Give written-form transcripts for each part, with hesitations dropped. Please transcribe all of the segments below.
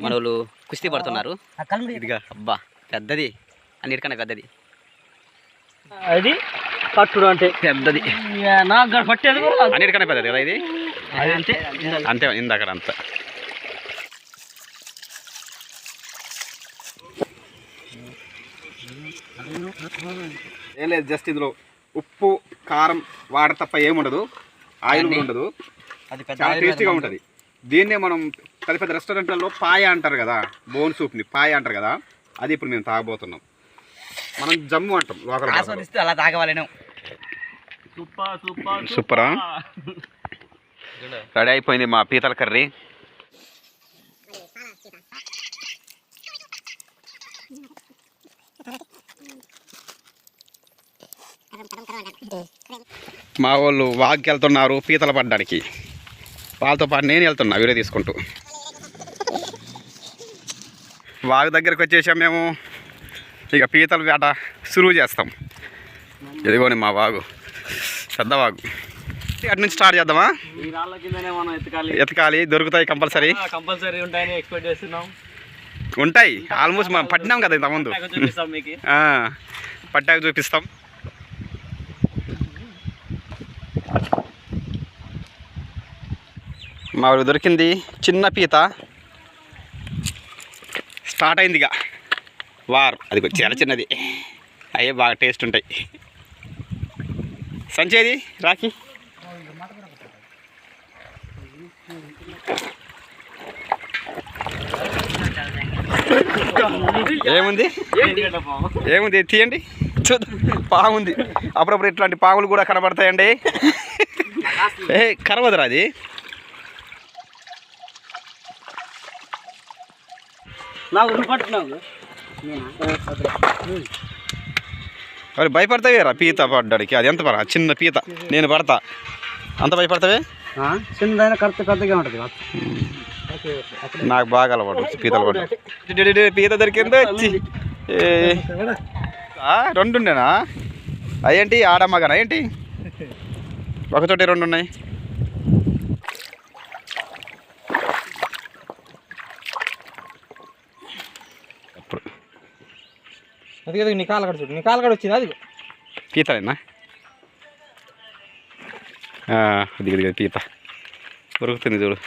మన వాళ్ళు కుస్తీ పడుతున్నారు. ఇదిగా అబ్బా పెద్దది, అన్నిటికన్నా పెద్దది అది కట్టుడు అంటే పెద్దది, నాకు పట్టేది అన్నిటికన్నా పెద్దది కదా ఇది. అంతే అంతే ఇందాక అంత ఏం లేదు, జస్ట్ ఇందులో ఉప్పు కారం వాటర్ తప్ప ఏముండదు, ఆయిల్ కూడా ఉండదు. చాలా టేస్టీగా ఉంటుంది. దీన్నే మనం పెద్ద పెద్ద రెస్టారెంట్లలో పాయ అంటారు కదా, బోన్ సూప్ని పాయ అంటారు కదా, అది ఇప్పుడు మేము తాగబోతున్నాం. మనం జమ్ము అంటాం లోకల్ ఆస్వాదిస్తే అలా తాగవాలను. సూపరా, రెడీ అయిపోయింది మా పీతల కర్రీ. మా వాళ్ళు వాగ్కి వెళ్తున్నారు పీతలు పడ్డానికి, వాళ్ళతో పాటు నేను వెళ్తున్నా వీడియో తీసుకుంటూ. వాగు దగ్గరికి వచ్చేసాం మేము. ఇక పీతల వేట సులువు చేస్తాం. ఇదిగోని మా వాగు, పెద్ద వాగు. అటు నుంచి స్టార్ట్ చేద్దామా? ఎతకాలి, దొరుకుతాయి కంపల్సరీ ఉంటాయని ఎక్స్పెక్ట్ చేస్తున్నాం. ఉంటాయి, ఆల్మోస్ట్ మనం పట్టినాం కదా ఇంతకుముందు, పట్టాక చూపిస్తాం. మా ఊరు దొరికింది చిన్న పీత, స్టార్ట్ అయింది ఇక వార్. అది చాలా చిన్నది, అయ్యే బాగా టేస్ట్ ఉంటాయి. సంచేది రాకి ఏముంది ఏముంది తీయండి, చూద్దాం. పాము ఉంది, అప్పుడప్పుడు ఇట్లాంటి పాములు కూడా కనబడతాయండి. ఏ కరవదురా అది. మరి భయపడతావేరా పీత పడ్డానికి? అది ఎంత పడ చిన్న పీత, నేను పడతా. అంత భయపడతావే? చిన్నదైనా కరెక్ట్గా ఉంటుంది. నాకు బాగా అలవాటు పీతలు పడ్డ. పీత దొరికిందో వచ్చి రెండు ఉండేనా? అదేంటి ఆడమ్మగానా ఏంటి? ఒకచోటి రెండు ఉన్నాయి. అది కదా నీ కాలు కడ చూడు, నీ కాలు కడ వచ్చింది అది పీతలేనా? అది కదా పీత దొరుకుతుంది చూడు.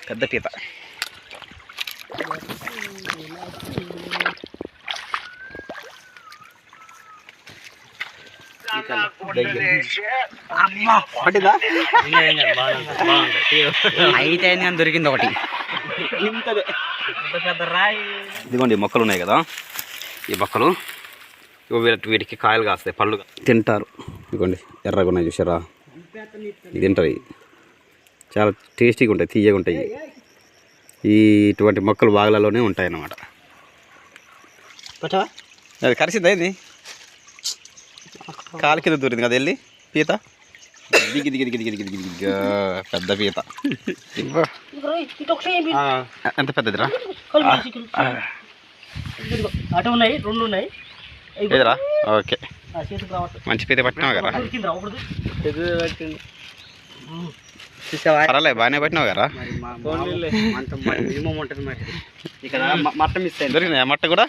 పెద్ద పీత. అయితే దొరికింది ఒకటి. ఇదిగోండి మొక్కలు ఉన్నాయి కదా, ఈ మొక్కలు వీటికి కాయలు కాస్తాయి, పళ్ళు తింటారు. ఇదిగోండి ఎర్రగా ఉన్నాయి చూసారా, ఇది తింటారు. చాలా టేస్టీగా ఉంటాయి, తీయగా ఉంటాయి. ఇటువంటి మొక్కలు బాగలలోనే ఉంటాయి అన్నమాట. అది కరిసిందా ఇది? కాలు కింద దూరింది కదా వెళ్ళి పీత. దిగి దిగి దిగి దిగి దిగి దిగి పెద్ద పీత. ఎంత పెద్దదిరా? ఇదిరా ఓకే, మంచి పీత పట్టినావు కదా. పర్వాలే, బాగానే పట్టినావు కదా. దొరికినాయా మట్ట కూడా?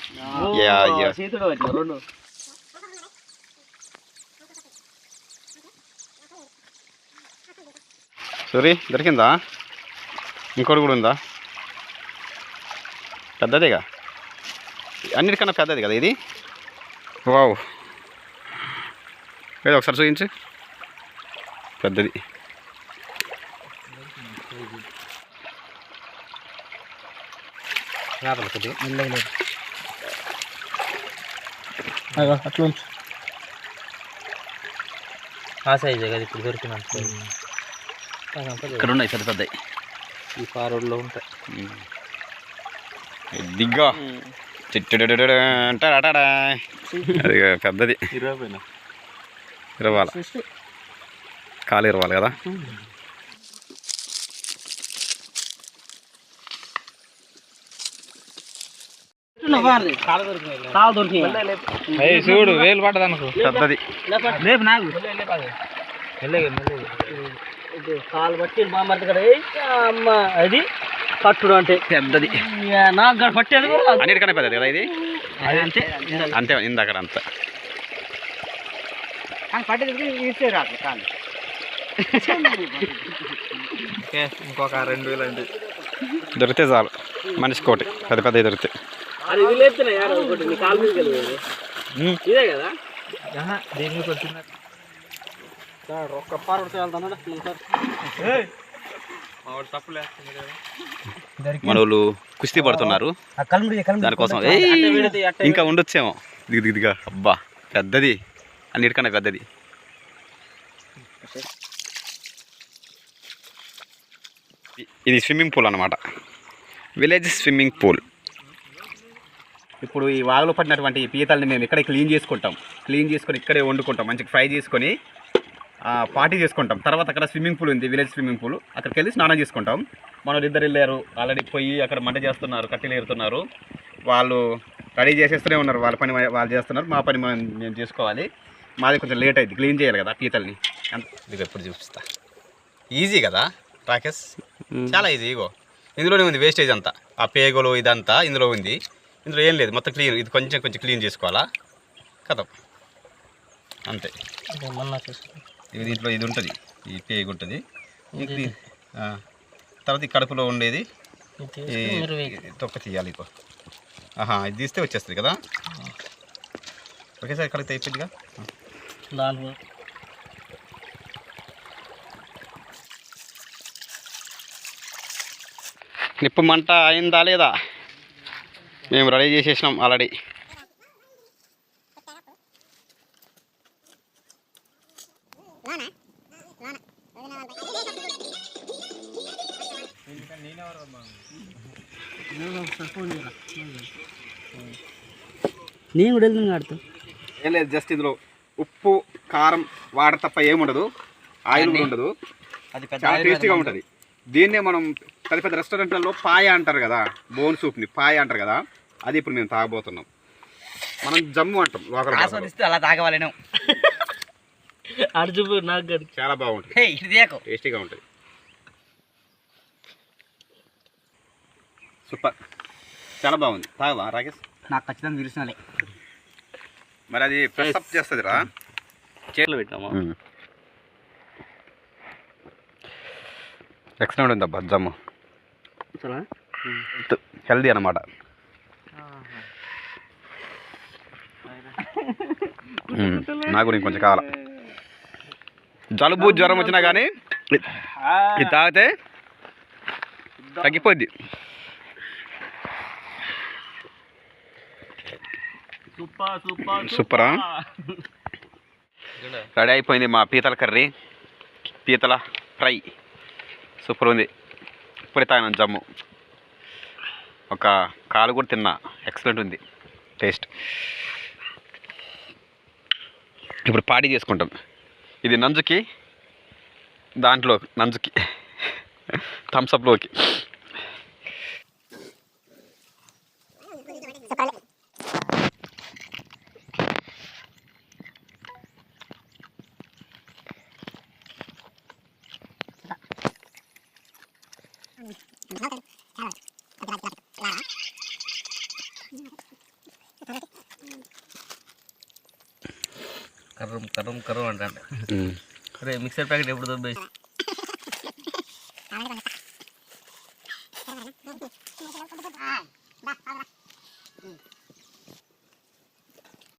సూరి దొరికిందా? ఇంకోటి కూడా ఉందా? పెద్దదేగా, అన్నిటికన్నా పెద్దది కదా ఇది. వావ్, ఏదో ఒకసారి చూపించు. పెద్దది. అట్లా ఆ సైజే కదా ఇప్పుడు దొరికిన. ఇక్కడ ఉన్నాయి పెద్ద పెద్దవి, ఈ ఫార్వర్డ్లో ఉంటాయి. దిగ్గా అంటాడా, అది పెద్దది. ఇరవాలి, కాలు ఇరవాలి కదా. చూడు వేలు పడ్డది అనుకో, పెద్దది. లేపు నాకు మెల్లగా మెల్లగా కాలు పట్టి బామ్మర్ది కదా అమ్మ అది కట్టుడు అంటే పెద్దది నాకు పట్టేది కూడా అన్నిటికన్నా పెద్దది కదా ఇది అంతే అంతే ఇందాక అంత పట్టేది ఇచ్చే రాదు కాలు ఇంకొక 2000 అండి దొరికితే చాలు మనిషి కోటి పెద్ద పెద్ద దొరికితే అది ఇది లేపుతున్నాయి యారు ఒకటి నీ కాలు మీద కలిగేది ఇదే కదా దీన్ని కొట్టిన ఒక్క పారు వెళ్తాను తప్పులు వేస్తుంది కదా మన వాళ్ళు కుస్తీ పడుతున్నారు దానికోసం ఇంకా ఉండొచ్చేమో దిగుదిగా అబ్బా పెద్దది అన్నిటికన్నా పెద్దది ఇది స్విమ్మింగ్ పూల్ అన్నమాట విలేజ్ స్విమ్మింగ్ పూల్ ఇప్పుడు ఈ వాగులో పడినటువంటి ఈ పీతల్ని మేము ఇక్కడే క్లీన్ చేసుకొని ఇక్కడే వండుకుంటాం మంచిగా ఫ్రై చేసుకొని పార్టీ చేసుకుంటాం. తర్వాత అక్కడ స్విమ్మింగ్ పూల్ ఉంది, విలేజ్ స్విమ్మింగ్ పూల్, అక్కడికి వెళ్ళి స్నానం చేసుకుంటాం. మనోళ్ళు ఇద్దరు వెళ్ళారు ఆల్రెడీ, పోయి అక్కడ మంట చేస్తున్నారు, కట్టెలు ఏరుతున్నారు. వాళ్ళు రెడీ చేసేస్తూనే ఉన్నారు, వాళ్ళ పని వాళ్ళు చేస్తున్నారు, మా పని మేము చేసుకోవాలి. మాది కొంచెం లేట్ అయింది, క్లీన్ చేయాలి కదా పీతల్ని. ఇది ఎప్పుడు చూపిస్తా. ఈజీ కదా రాకేష్, చాలా ఈజీ. ఇగో ఇందులోనే ఉంది వేస్టేజ్ అంతా, ఆ పేగలు ఇదంతా ఇందులో ఉంది. ఇందులో ఏం లేదు, మొత్తం క్లీన్. ఇది కొంచెం క్లీన్ చేసుకోవాలా కదా, అంతే. ఇది దీంట్లో ఇది ఉంటుంది, ఈ పేగు ఉంటుంది. తర్వాత ఈ కడుపులో ఉండేది తొక్క తీయాలి. ఇగో ఇది తీస్తే వచ్చేస్తుంది కదా, ఒకేసారి కలిగితే అయిపోయిందిగా. నిప్పు మంట అయిందా లేదా? మేము రెడీ చేసేసినాం ఆల్రెడీ. నేను కూడా వెళ్తుంది ఆడుతూ ఏం లేదు, జస్ట్ ఇందులో ఉప్పు కారం వాటర్ తప్ప ఏముండదు, ఆయిల్ కూడా ఉండదు. చాలా టేస్టీగా ఉంటుంది. దీన్నే మనం పెద్ద పెద్ద రెస్టారెంట్లలో పాయ అంటారు కదా, బోన్ సూప్ని పాయ అంటారు కదా, అది ఇప్పుడు మేము తాగబోతున్నాం. మనం జమ్ము అంటాం లోకల్, అలా తాగవాలను. అర్జుపు నాకు చాలా బాగుంటుంది, టేస్టీగా ఉంటుంది. సూపర్, చాలా బాగుంది. తాగవా రాకేష్? నాకు ఖచ్చితంగా తెలుసునాలే. మరి అది ఫ్రెష్ అప్ చేస్తుంది రా, చేతిలో పెట్టామా. ఎక్సలెంట్ ఉంది అబ్బా జమ్ము, హెల్దీ అన్నమాట. నాకు ఇంకొంచెం కావాలా. జలుబు జ్వరం వచ్చినా కానీ ఇది తాగితే తగ్గిపోద్ది. సూపరా, రెడీ అయిపోయింది మా పీతల కర్రీ, పీతల ఫ్రై. సూపర్ ఉంది. ఇప్పుడే తాగినాను జమ్ము, ఒక కాలు కూడా తిన్నా, ఎక్సలెంట్ ఉంది టేస్ట్. ఇప్పుడు పార్టీ చేసుకుంటాం. ఇది నంజుకి, దాంట్లో నంజుకి థమ్స్అప్లోకి. కర్రం అంటాడు. అరే మిక్సర్ ప్యాకెట్ ఎప్పుడు దొబ్బేసి